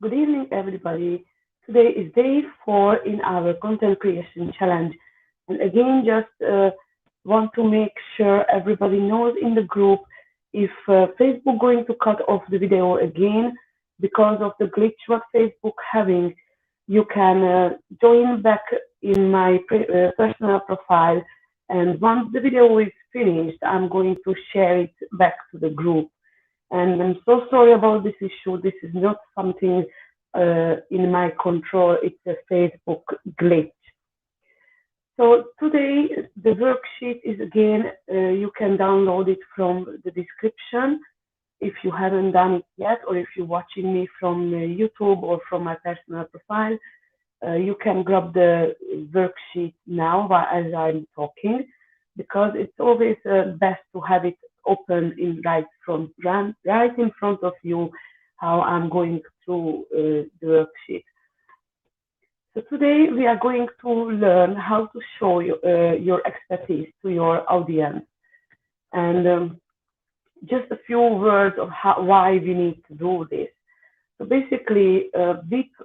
Good evening, everybody. Today is day 4 in our content creation challenge. And again, just want to make sure everybody knows in the group if Facebook going to cut off the video again because of the glitch what Facebook having, you can join back in my personal profile. And once the video is finished, I'm going to share it back to the group. And I'm so sorry about this issue. This is not something in my control. It's a Facebook glitch. So today, the worksheet is again, you can download it from the description if you haven't done it yet, or if you're watching me from YouTube or from my personal profile. You can grab the worksheet now as I'm talking, because it's always best to have it open right in front of you, how I'm going through the worksheet. So today we are going to learn how to show your expertise to your audience, and just a few words of why we need to do this. So basically,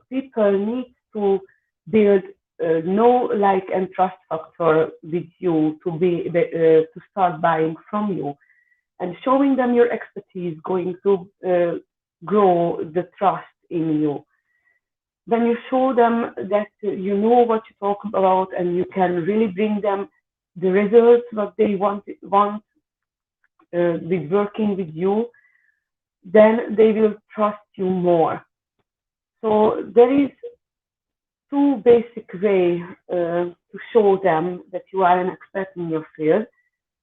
people need to build know, like, and trust factor with you to start buying from you, and showing them your expertise going to grow the trust in you. When you show them that you know what you talk about and you can really bring them the results what they want with working with you, then they will trust you more. So there is two basic ways to show them that you are an expert in your field,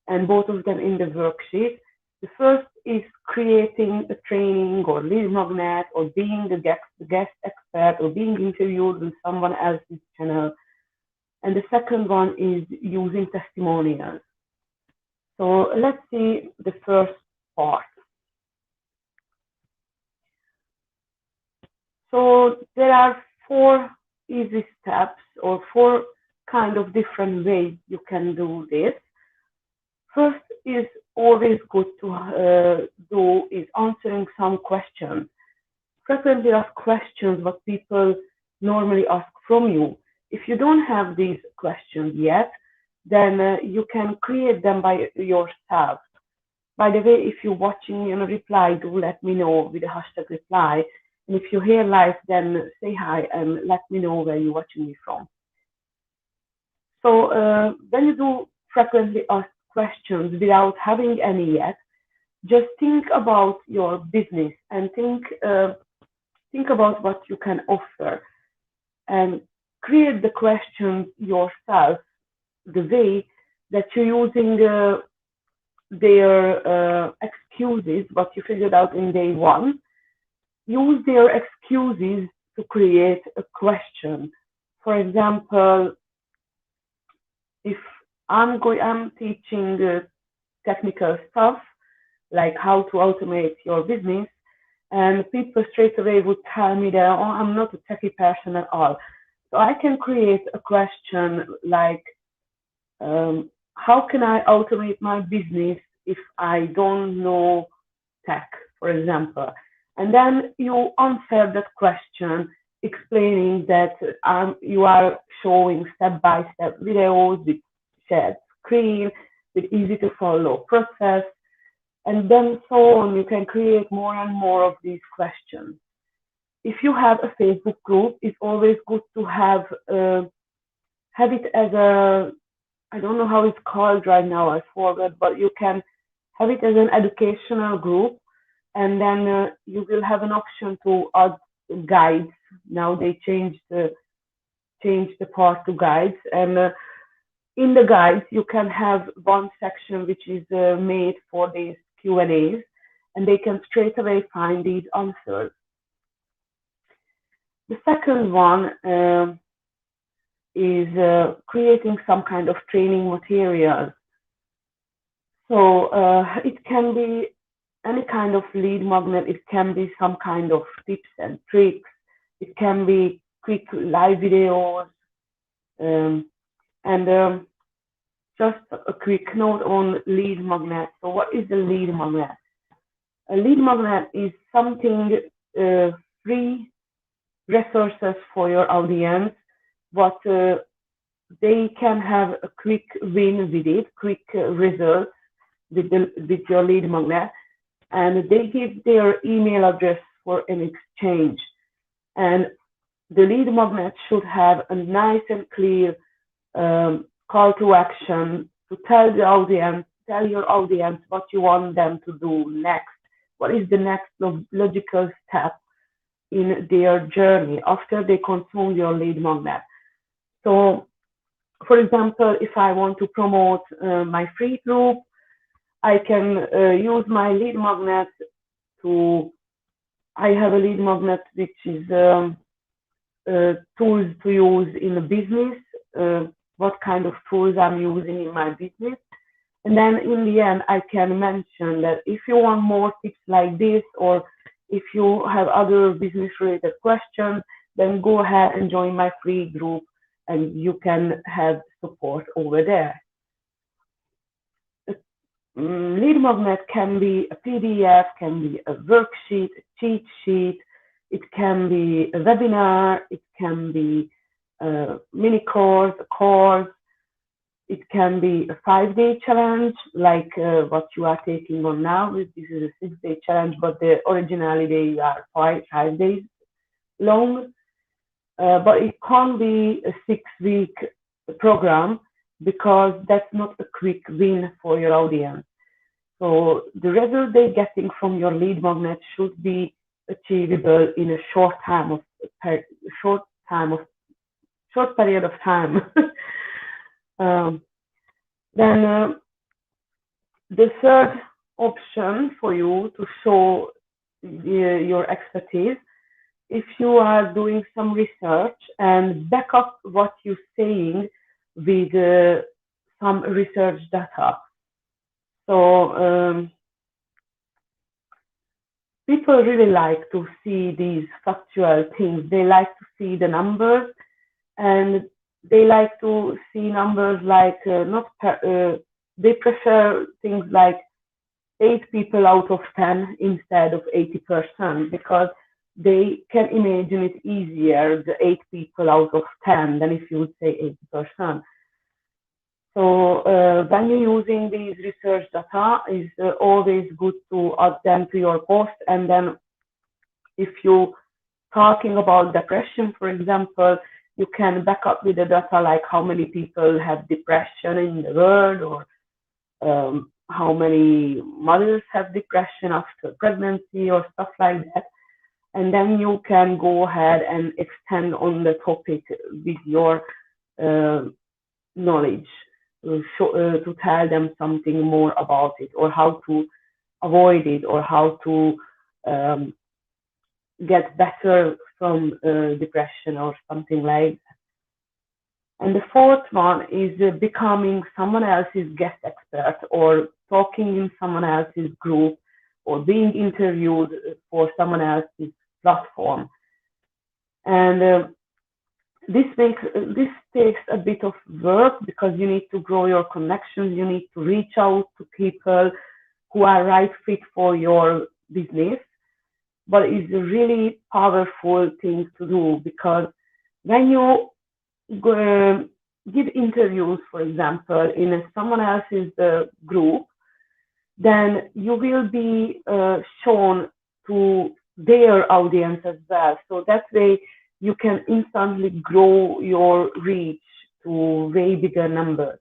and both of them in the worksheet. The first is creating a training or lead magnet, or being the guest expert, or being interviewed on someone else's channel. And the second one is using testimonials. So let's see the first part. So there are 4 easy steps, or 4 kind of different ways you can do this. First is always good to do is answering some questions. Frequently asked questions what people normally ask from you. If you don't have these questions yet, then you can create them by yourself. By the way, if you're watching me on a reply, do let me know with the hashtag reply. And if you're here live, then say hi and let me know where you're watching me from. So when you do frequently asked questions without having any yet, just think about your business and think about what you can offer, and create the questions yourself the way that you're using their excuses, what you figured out in day 1. Use their excuses to create a question. For example, if I'm teaching technical stuff, like how to automate your business, and people straight away would tell me that, oh, I'm not a techie person at all. So I can create a question like, how can I automate my business if I don't know tech, for example? And then you answer that question, explaining that you are showing step-by-step videos with shared screen, with easy to follow process, and then so on. You can create more and more of these questions. If you have a Facebook group, it's always good to have it as a, I don't know how it's called right now, I forgot, but you can have it as an educational group, and then you will have an option to add guides. Now they changed the part to guides, and in the guides you can have one section which is made for these Q&As, and they can straight away find these answers. The second one is creating some kind of training material. So it can be any kind of lead magnet. It can be some kind of tips and tricks. It can be quick live videos. And just a quick note on lead magnet. So what is the lead magnet? A lead magnet is something free resources for your audience, what they can have a quick win with it, quick results with your lead magnet, and they give their email address for an exchange. And the lead magnet should have a nice and clear call to action to tell your audience what you want them to do next. What is the next logical step in their journey after they consume your lead magnet? So, for example, if I want to promote my free group, I can use my lead magnet to. I have a lead magnet which is tools to use in a business, what kind of tools I'm using in my business. And then in the end, I can mention that if you want more tips like this, or if you have other business related questions, then go ahead and join my free group and you can have support over there. Lead magnet can be a PDF, can be a worksheet, a cheat sheet, it can be a webinar, it can be a mini course, a course, it can be a 5-day challenge like what you are taking on now. This is a 6-day challenge, but originally they are 5 days long. But it can't be a 6-week program because that's not a quick win for your audience. So the result they're getting from your lead magnet should be achievable in a short period of time. Then the third option for you to show your expertise, if you are doing some research and back up what you're saying with some research data. So people really like to see these factual things. They like to see the numbers, and they like to see numbers like they prefer things like 8 people out of 10 instead of 80%, because they can imagine it easier, the 8 people out of 10, than if you would say 80%. So when you're using these research data, it's always good to add them to your post. And then if you're talking about depression, for example, you can back up with the data like how many people have depression in the world, or how many mothers have depression after pregnancy or stuff like that. And then you can go ahead and extend on the topic with your knowledge to tell them something more about it, or how to avoid it, or how to get better from depression or something like that. And the fourth one is becoming someone else's guest expert, or talking in someone else's group, or being interviewed for someone else's platform. And this takes a bit of work, because you need to grow your connections, you need to reach out to people who are right fit for your business. But it's a really powerful thing to do, because when you give interviews, for example, in someone else's group, then you will be shown to their audience as well. So that way you can instantly grow your reach to way bigger numbers.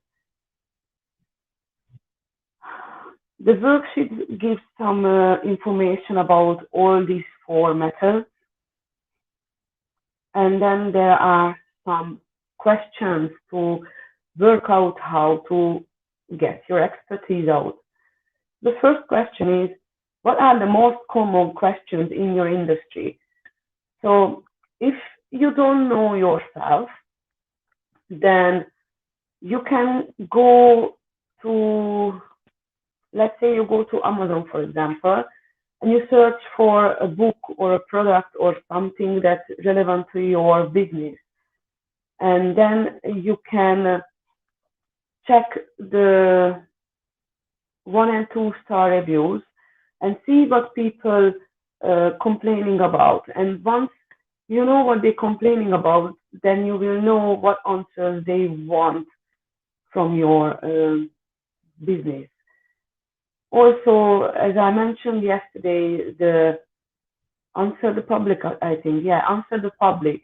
The worksheet gives some information about all these 4 methods. And then there are some questions to work out how to get your expertise out. The first question is, what are the most common questions in your industry? So if you don't know yourself, then you can go to, let's say you go to Amazon, for example, and you search for a book or a product or something that's relevant to your business. And then you can check the 1 and 2 star reviews and see what people complaining about. And once you know what they're complaining about, then you will know what answers they want from your business. Also, as I mentioned yesterday, the answer the public, I think, yeah, answer the public.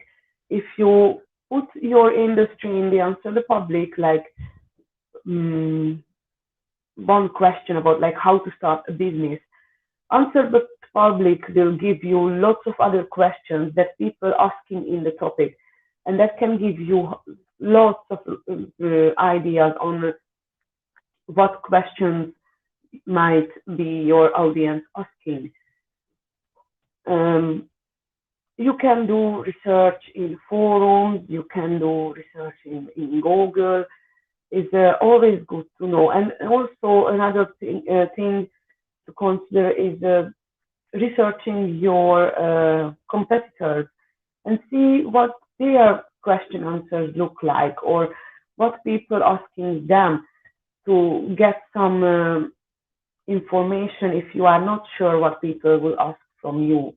If you put your industry in the answer the public, like mm one question about like how to start a business, answer the public will give you lots of other questions that people asking in the topic, and that can give you lots of ideas on what questions might be your audience asking. Um, you can do research in forums, you can do research in Google. It's always good to know. And also another thing to consider is researching your competitors and see what their question answers look like, or what people asking them, to get some information if you are not sure what people will ask from you.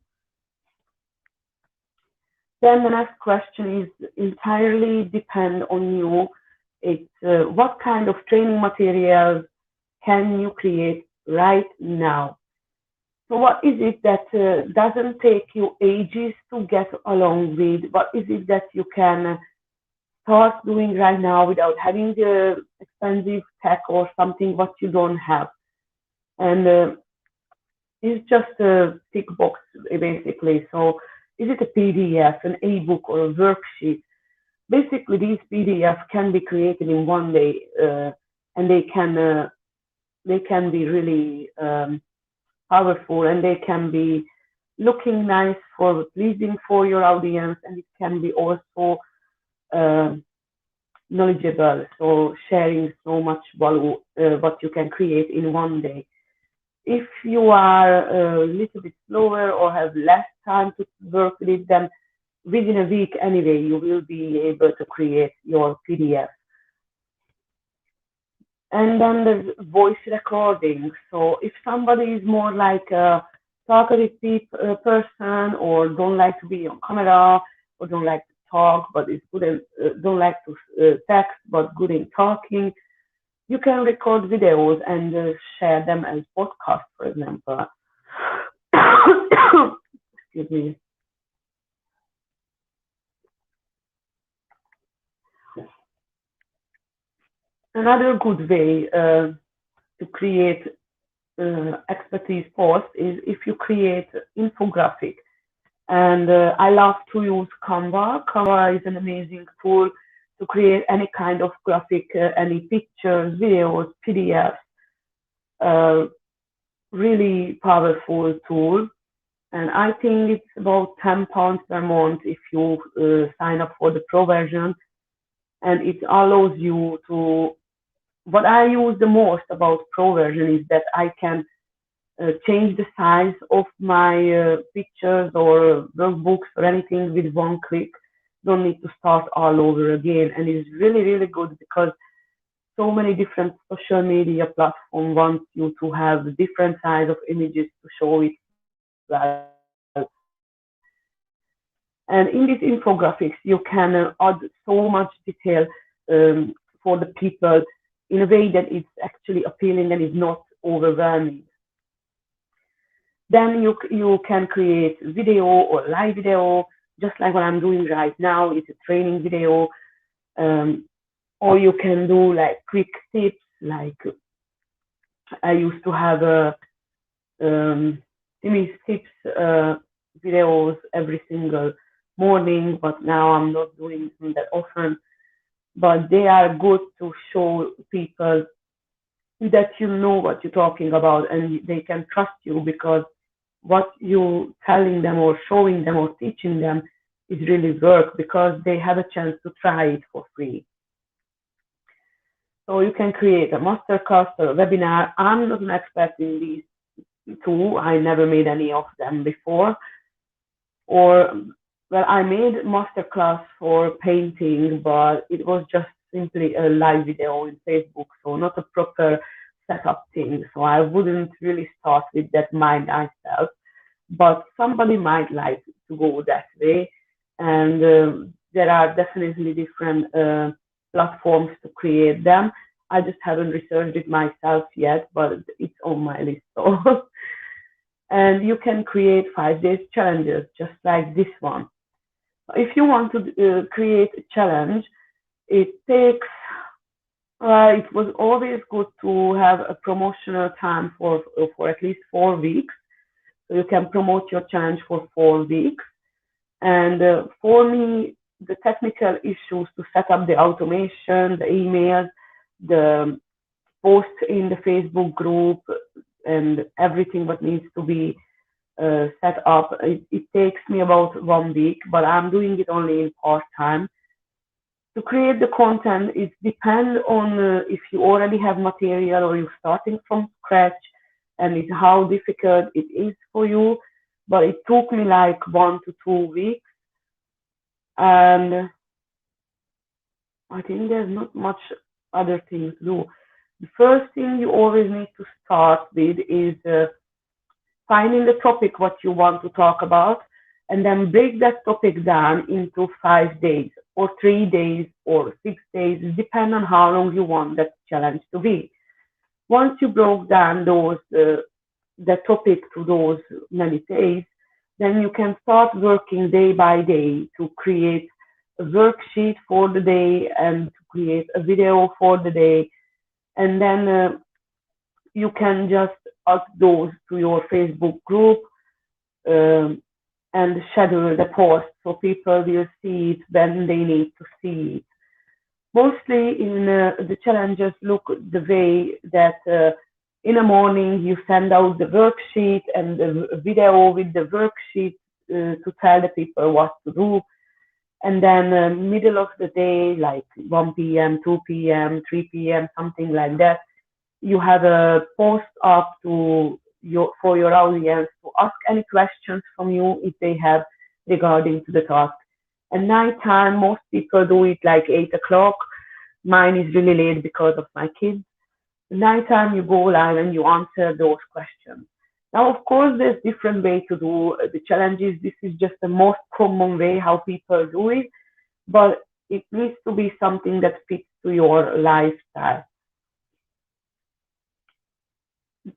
Then the next question is entirely depend on you. It's what kind of training materials can you create right now? So what is it that doesn't take you ages to get along with? What is it that you can start doing right now without having the expensive tech or something what you don't have? And it's just a tick box basically. So is it a PDF, an ebook, or a worksheet? Basically, these PDFs can be created in one day, and they can be really powerful, and they can be looking nice for pleasing for your audience, and it can be also uh, knowledgeable, so sharing so much value what you can create in one day. If you are a little bit slower or have less time to work with it, then within a week anyway you will be able to create your PDF. And then there's voice recording. So if somebody is more like a talkative person, or don't like to be on camera, or don't like to talk but is good in, don't like to text but good in talking, you can record videos and share them as podcasts, for example. Excuse me. Another good way to create expertise post is if you create infographic. And I love to use Canva. Canva is an amazing tool to create any kind of graphic, any pictures, videos, PDFs. Uh, really powerful tool. And I think it's about £10 per month if you sign up for the pro version. And it allows you to, what I use the most about pro version is that I can change the size of my pictures or workbooks or anything with one click. Don't need to start all over again. And it's really, really good because so many different social media platforms want you to have different size of images to show it well. And in these infographics, you can add so much detail for the people in a way that it's actually appealing and is not overwhelming. Then you can create video or live video, just like what I'm doing right now. It's a training video, um, or you can do like quick tips. Like I used to have a Timmy's tips videos every single morning, but now I'm not doing them that often. But they are good to show people that you know what you're talking about, and they can trust you because what you telling them or showing them or teaching them is really work, because they have a chance to try it for free. So you can create a masterclass or a webinar. I'm not an expert in these two. I never made any of them before. Or, well, I made masterclass for painting, but it was just simply a live video in Facebook, so not a proper setup thing. So I wouldn't really start with that mind myself, but somebody might like to go that way. and there are definitely different platforms to create them. I just haven't researched it myself yet, but it's on my list. So, and you can create 5 days challenges just like this one. If you want to create a challenge, it takes. It was always good to have a promotional time for at least 4 weeks. So you can promote your challenge for 4 weeks. And for me, the technical issues to set up the automation, the emails, the posts in the Facebook group, and everything what needs to be set up, it takes me about 1 week, but I'm doing it only in part time. To create the content, it depends on if you already have material or you're starting from scratch, and it's how difficult it is for you. But it took me like 1 to 2 weeks, and I think there's not much other things to do. The first thing you always need to start with is finding the topic what you want to talk about, and then break that topic down into 5 days or 3 days or 6 days, depending on how long you want that challenge to be. Once you broke down the topic to those many days, then you can start working day by day to create a worksheet for the day and to create a video for the day. And then you can just add those to your Facebook group, um, and schedule the post so people will see it when they need to see it. Mostly in the challenges look the way that in the morning you send out the worksheet and the video with the worksheet to tell the people what to do. And then middle of the day, like 1 p.m., 2 p.m., 3 p.m., something like that, you have a post up to for your audience to ask any questions from you if they have regarding to the task. At night time, most people do it like 8 o'clock. Mine is really late because of my kids. At night time, you go live and you answer those questions. Now, of course, there's different way to do the challenges. This is just the most common way how people do it, but it needs to be something that fits to your lifestyle.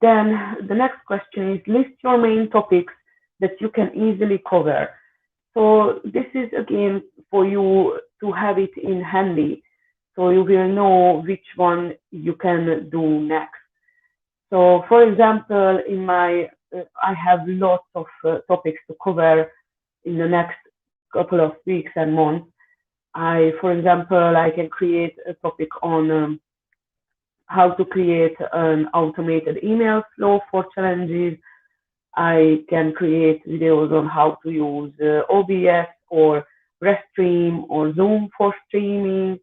Then the next question is list your main topics that you can easily cover. So this is again for you to have it in handy, so you will know which one you can do next. So for example, in my I have lots of topics to cover in the next couple of weeks and months. For example, I can create a topic on how to create an automated email flow for challenges. I can create videos on how to use OBS or Restream or Zoom for streaming.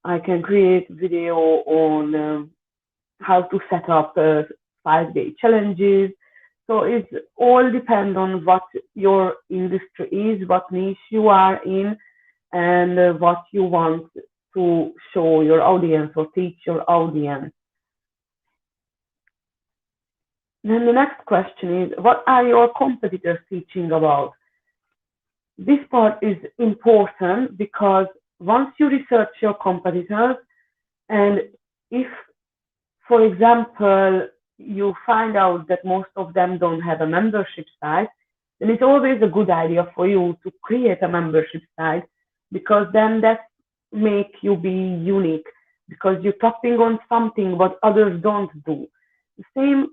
I can create video on how to set up 5 day challenges. So it all depends on what your industry is, what niche you are in, and what you want to show your audience or teach your audience. Then the next question is, what are your competitors teaching about? This part is important because once you research your competitors, and if, for example, you find out that most of them don't have a membership site, then it's always a good idea for you to create a membership site, because then that make you be unique, because you're tapping on something what others don't do. The same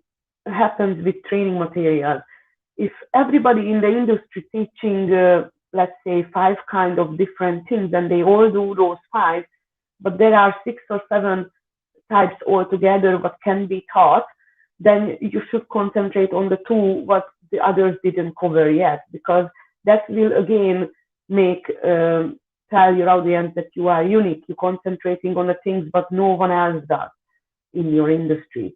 happens with training material. If everybody in the industry teaching, let's say, 5 kind of different things, and they all do those 5, but there are 6 or 7 types altogether what can be taught, then you should concentrate on the 2 what the others didn't cover yet, because that will again make tell your audience that you are unique. You're concentrating on the things but no one else does in your industry.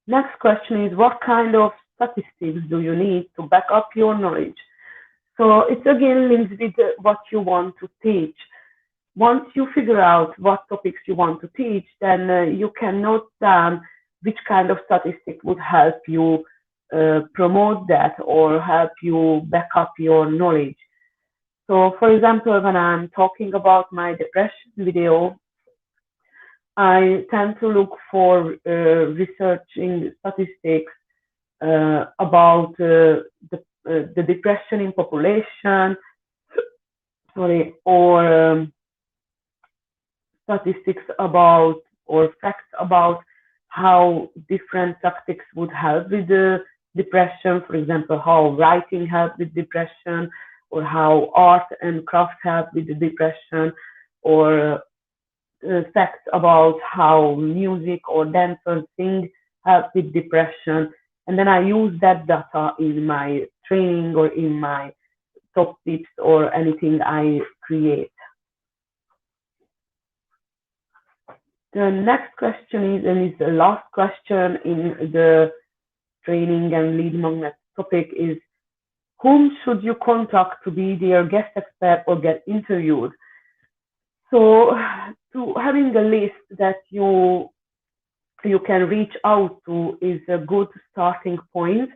Next question is, what kind of statistics do you need to back up your knowledge? So it's again linked with what you want to teach. Once you figure out what topics you want to teach, then you can note down which kind of statistic would help you promote that or help you back up your knowledge. So, for example, when I'm talking about my depression video, I tend to look for researching statistics about the depression in population, sorry, or statistics about or facts about how different tactics would help with the depression. For example, how writing helps with depression, or how art and craft help with the depression, or facts about how music or dance or sing help with depression. And then I use that data in my training or in my top tips or anything I create. The next question is, and it's the last question in the training and lead magnet topic, is whom should you contact to be their guest expert or get interviewed? So to having a list that you can reach out to is a good starting point.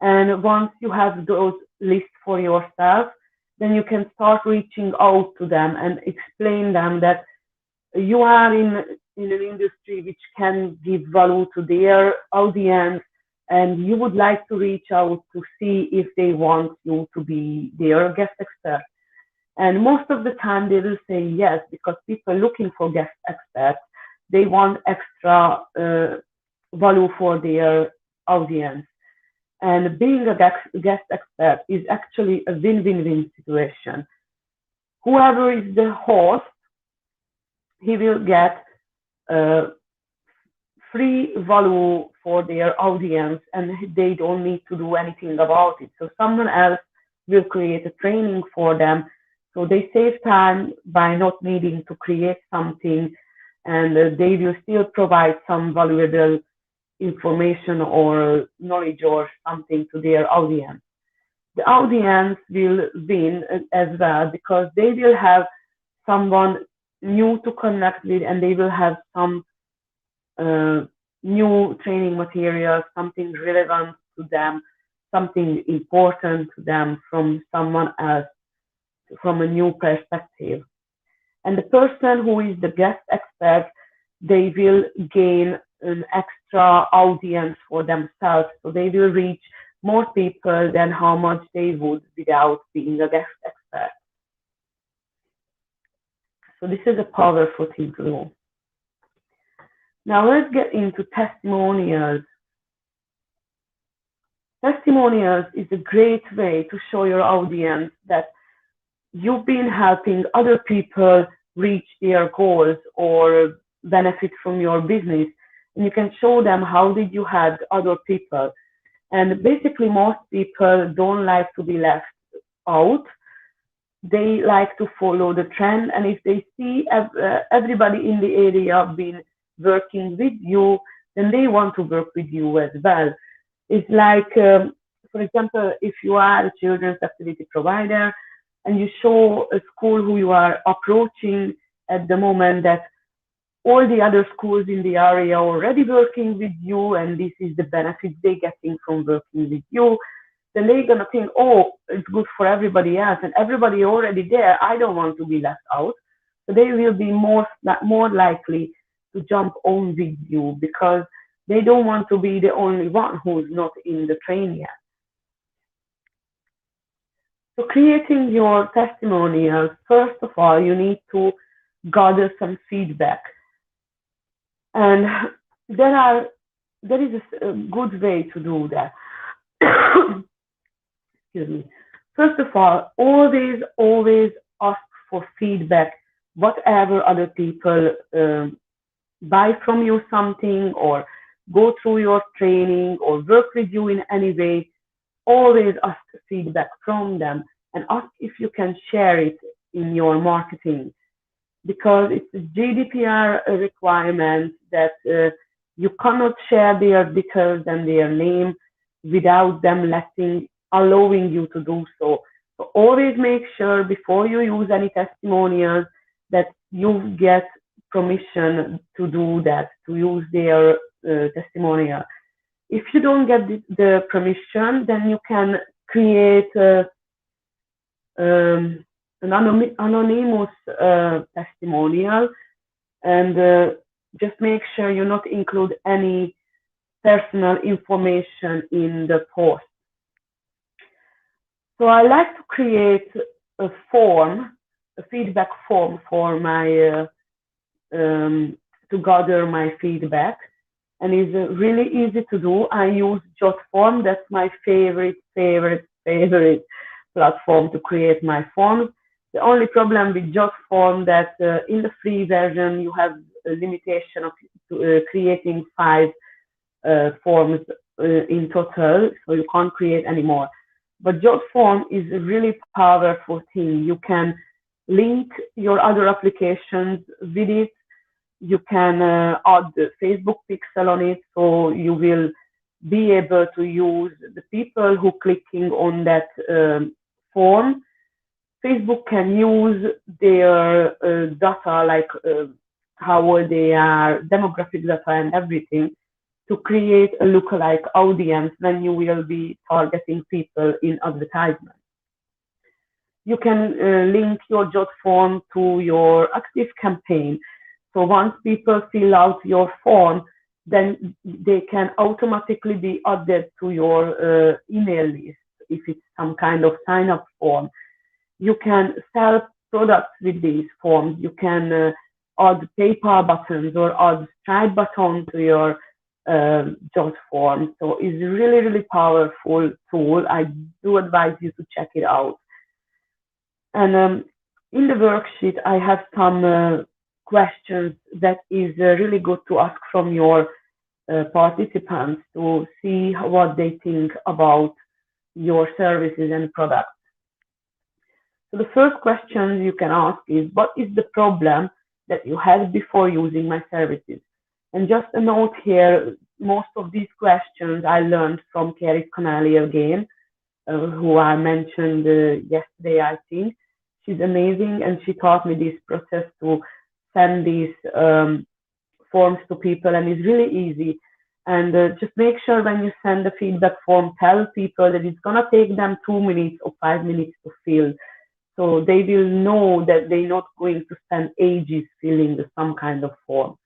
And once you have those lists for yourself, then you can start reaching out to them and explain them that you are in an industry which can give value to their audience, and you would like to reach out to see if they want you to be their guest expert. And most of the time they will say yes, because people looking for guest experts, they want extra value for their audience. And being a guest expert is actually a win-win-win situation. Whoever is the host, he will get free value for their audience, and they don't need to do anything about it. So someone else will create a training for them. So they save time by not needing to create something, and they will still provide some valuable information or knowledge or something to their audience. The audience will win as well, because they will have someone new to connect with, and they will have some new training material, something relevant to them, something important to them from someone else, from a new perspective. And the person who is the guest expert, they will gain an extra audience for themselves. So they will reach more people than how much they would without being a guest expert. So this is a powerful thing to do. Now let's get into testimonials. Testimonials is a great way to show your audience that you've been helping other people reach their goals or benefit from your business. And you can show them how did you help other people. And basically most people don't like to be left out. They like to follow the trend. And if they see everybody in the area been working with you, then they want to work with you as well. It's like, for example, if you are a children's activity provider and you show a school who you are approaching at the moment that all the other schools in the area are already working with you, and this is the benefit they're getting from working with you, then they're going to think, oh, it's good for everybody else, and everybody already there, I don't want to be left out. So they will be more likely to jump on with you, because they don't want to be the only one who's not in the train yet. So creating your testimonials, first of all, you need to gather some feedback. And there is a good way to do that. Excuse me. First of all, always ask for feedback. Whatever other people buy from you something, or go through your training, or work with you in any way, always ask feedback from them, and ask if you can share it in your marketing, because it's a GDPR requirement that you cannot share their details and their name without them allowing you to do so. So always make sure before you use any testimonials that you get permission to do that, to use their testimonial. If you don't get the permission, then you can create an anonymous testimonial, and just make sure you not include any personal information in the post. So I like to create a form, a feedback form for my to gather my feedback, and it's really easy to do. I use JotForm. That's my favorite platform to create my forms. The only problem with JotForm that in the free version you have a limitation of creating 5 forms in total, so you can't create any more. But JotForm is a really powerful thing. You can link your other applications with it. You can add the Facebook pixel on it, so you will be able to use the people who clicking on that form. Facebook can use their data, like how old they are, demographic data and everything, to create a lookalike audience when you will be targeting people in advertisements. You can link your JotForm to your active campaign. So once people fill out your form, then they can automatically be added to your email list if it's some kind of sign-up form. You can sell products with these forms. You can add PayPal buttons or add Stripe button to your JotForm. So it's a really, really powerful tool. I do advise you to check it out. And in the worksheet, I have some questions that is really good to ask from your participants to see what they think about your services and products. So the first question you can ask is, what is the problem that you had before using my services? And just a note here, most of these questions I learned from Carrie Connelly again, who I mentioned yesterday, I think. She's amazing, and she taught me this process to send these forms to people, and it's really easy. And just make sure when you send the feedback form, tell people that it's gonna take them 2 minutes or 5 minutes to fill. So they will know that they're not going to spend ages filling some kind of form.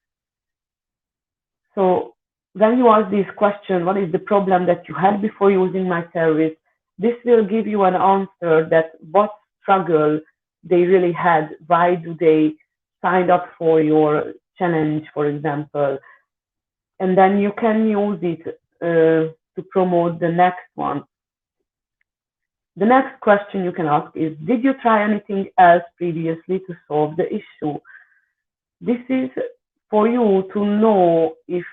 So when you ask this question, what is the problem that you had before using my service? This will give you an answer that what struggle they really had, why do they sign up for your challenge, for example. And then you can use it to promote the next one. The next question you can ask is, did you try anything else previously to solve the issue? This is for you to know if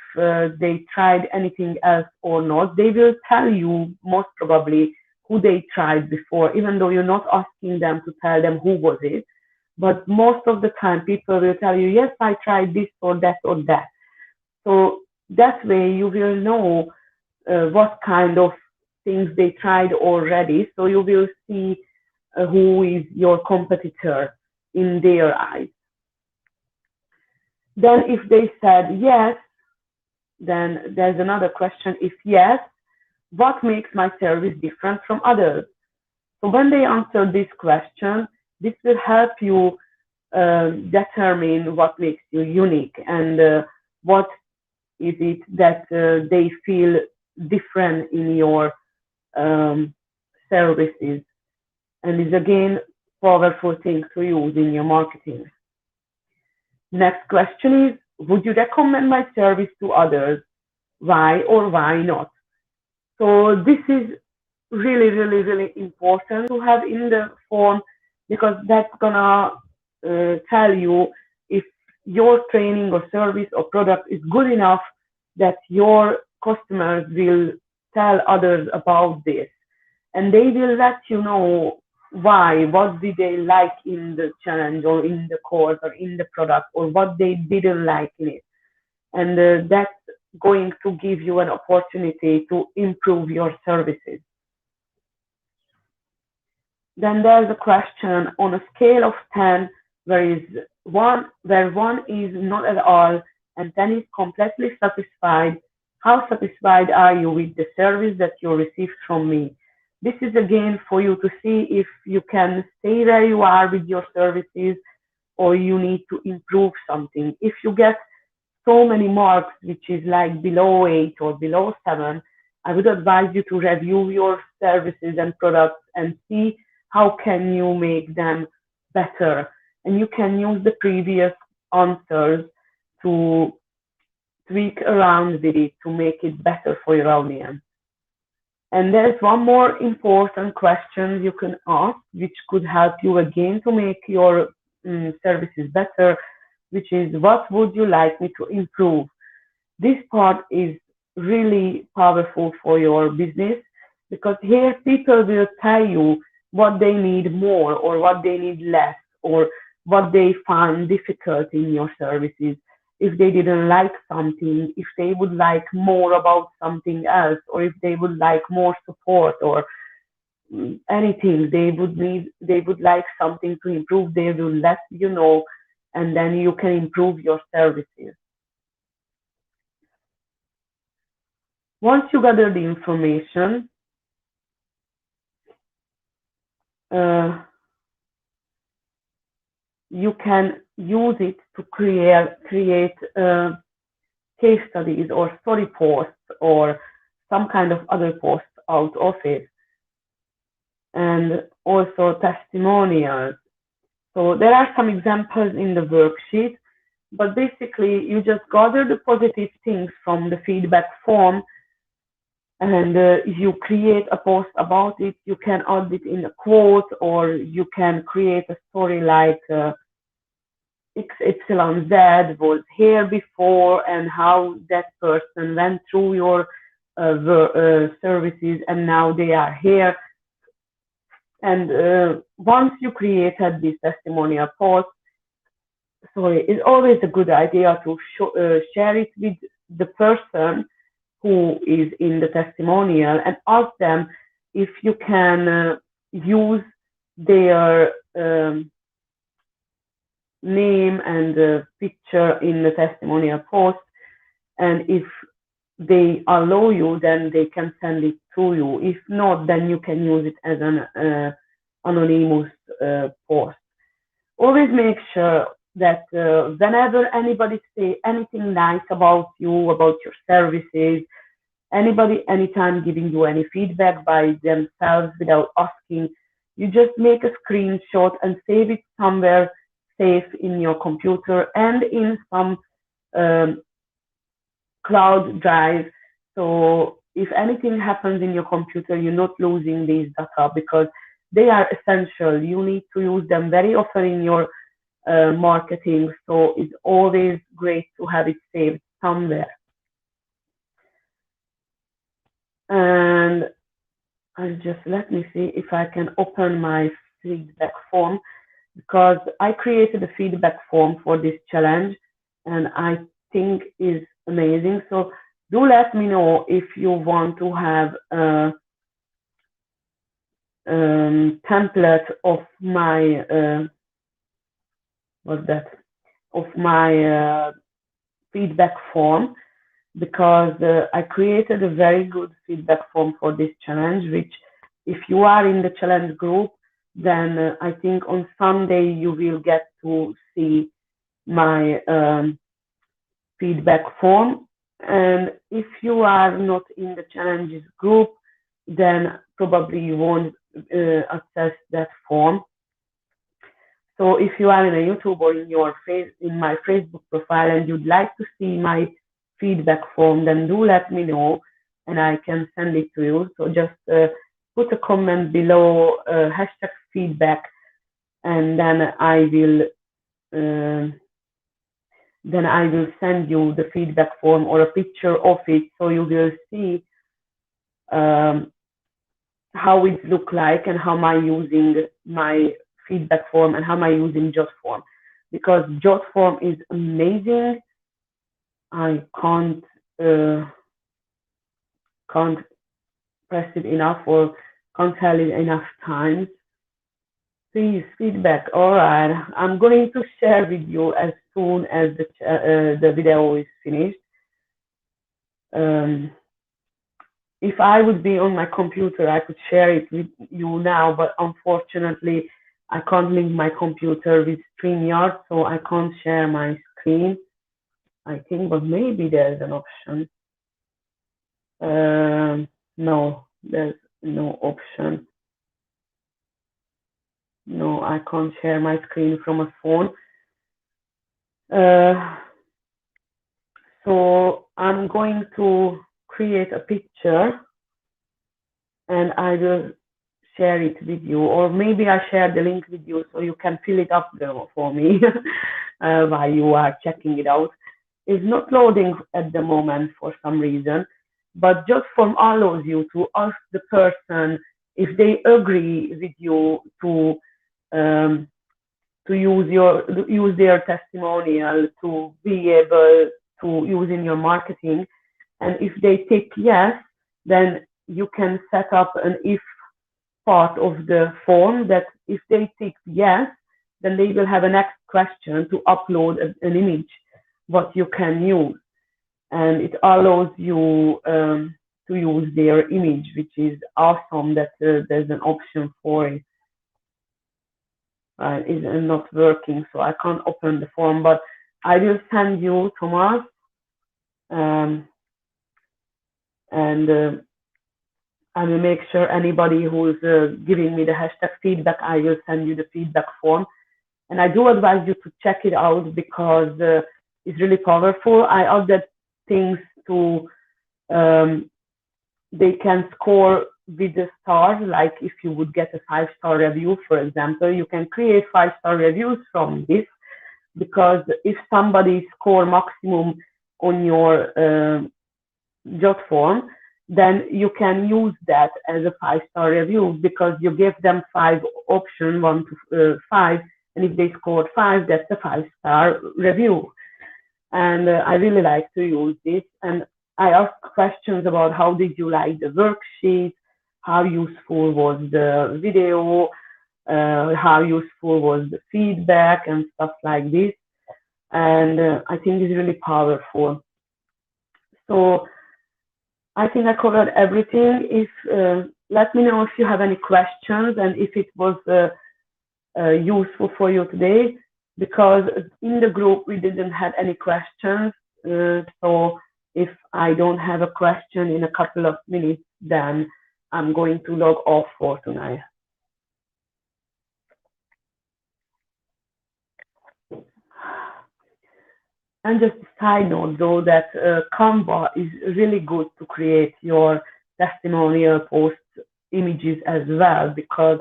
they tried anything else or not. They will tell you most probably who they tried before, even though you're not asking them to tell them who was it. But most of the time people will tell you, yes, I tried this or that or that. So that way you will know what kind of things they tried already. So you will see who is your competitor in their eyes. Then if they said yes, then there's another question. If yes, what makes my service different from others? So when they answer this question, this will help you determine what makes you unique and what is it that they feel different in your services. And is again powerful thing to use in your marketing. Next question is, would you recommend my service to others? Why or why not? So this is really, really, really important to have in the form, because that's gonna tell you if your training or service or product is good enough that your customers will tell others about this, and they will let you know why, what did they like in the challenge or in the course or in the product, or what they didn't like in it. And that's going to give you an opportunity to improve your services. Then there's a question on a scale of 10, where one is not at all and 10 is completely satisfied. How satisfied are you with the service that you received from me? This is again for you to see if you can stay where you are with your services or you need to improve something. If you get so many marks, which is like below 8 or below 7, I would advise you to review your services and products and see how can you make them better. And you can use the previous answers to tweak around with it to make it better for your audience. And there's one more important question you can ask, which could help you again to make your services better, which is, what would you like me to improve? This part is really powerful for your business because here people will tell you what they need more or what they need less or what they find difficult in your services. If they didn't like something, if they would like more about something else, or if they would like more support or anything they would like something to improve, they will let you know, and then you can improve your services. Once you gather the information, you can use it to create case studies or story posts or some kind of other posts out of it, and also testimonials. So there are some examples in the worksheet, but basically you just gather the positive things from the feedback form and you create a post about it. You can add it in a quote, or you can create a story like XYZ was here before and how that person went through your services and now they are here. And once you created this testimonial post, it's always a good idea to share it with the person who is in the testimonial and ask them if you can use their name and picture in the testimonial post, and if they allow you, then they can send it to you. If not, then you can use it as an anonymous post. Always make sure that whenever anybody say anything nice about you, about your services, anybody anytime giving you any feedback by themselves without asking, you just make a screenshot and save it somewhere safe in your computer and in some cloud drive. So if anything happens in your computer, you're not losing these data because they are essential. You need to use them very often in your marketing. So it's always great to have it saved somewhere. And let me see if I can open my feedback form, because I created a feedback form for this challenge and I think is amazing. So do let me know if you want to have a template of my feedback form, because I created a very good feedback form for this challenge, which if you are in the challenge group, then I think on Sunday you will get to see my feedback form. And if you are not in the challenges group, then probably you won't access that form. So if you are in a YouTube or in my Facebook profile and you'd like to see my feedback form, then do let me know and I can send it to you. So just put a comment below hashtag feedback, and then I will send you the feedback form or a picture of it, so you will see how it look like and how am I using my feedback form and how am I using Jot form, because Jot form is amazing. I can't press it enough or can't tell it enough times. Please, feedback. All right, I'm going to share with you as soon as the video is finished. if I would be on my computer, I could share it with you now, but unfortunately, I can't link my computer with StreamYard, so I can't share my screen, I think, but maybe there's an option. No, there's no option. No, I can't share my screen from a phone. So I'm going to create a picture and I will share it with you, or maybe I share the link with you so you can fill it up for me while you are checking it out. It's not loading at the moment for some reason, but just form allows you to ask the person if they agree with you um, to use their testimonial to be able to use in your marketing. And if they tick yes, then you can set up an if part of the form that if they tick yes, then they will have a next question to upload an image what you can use. And it allows you to use their image, which is awesome that there's an option for it. It's not working, so I can't open the form, but I will send you, Thomas, and I will make sure anybody who's giving me the hashtag feedback, I will send you the feedback form. And I do advise you to check it out because it's really powerful. I added things to, they can score with the stars, like if you would get a 5-star review, for example, you can create 5-star reviews from this, because if somebody score maximum on your jot form, then you can use that as a 5-star review because you give them 5 options, 1 to 5, and if they scored 5, that's a 5-star review. And I really like to use this. And I ask questions about how did you like the worksheet, how useful was the video, how useful was the feedback and stuff like this. And I think it's really powerful. So I think I covered everything. If let me know if you have any questions and if it was useful for you today, because in the group we didn't have any questions. So if I don't have a question in a couple of minutes, then I'm going to log off for tonight. And just a side note though, that Canva is really good to create your testimonial post images as well, because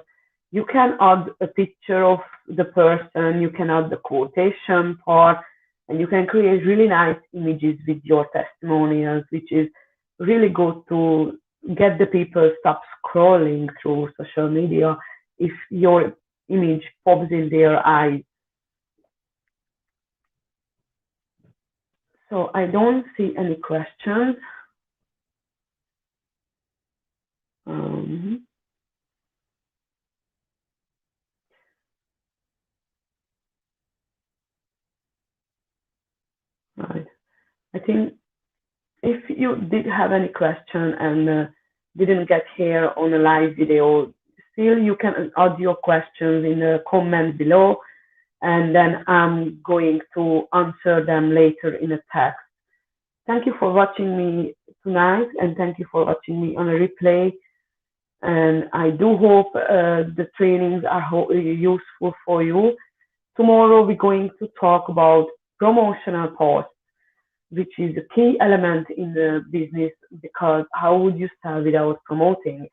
you can add a picture of the person, you can add the quotation part, and you can create really nice images with your testimonials, which is really good to get the people stop scrolling through social media if your image pops in their eyes. So I don't see any questions. Right. I think if you did have any question and didn't get here on a live video, still you can add your questions in the comment below, and then I'm going to answer them later in a text. Thank you for watching me tonight, and thank you for watching me on a replay. And I do hope the trainings are useful for you. Tomorrow we're going to talk about promotional posts, which is a key element in the business, because how would you sell without promoting?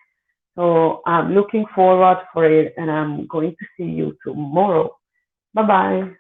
So I'm looking forward for it, and I'm going to see you tomorrow. Bye-bye.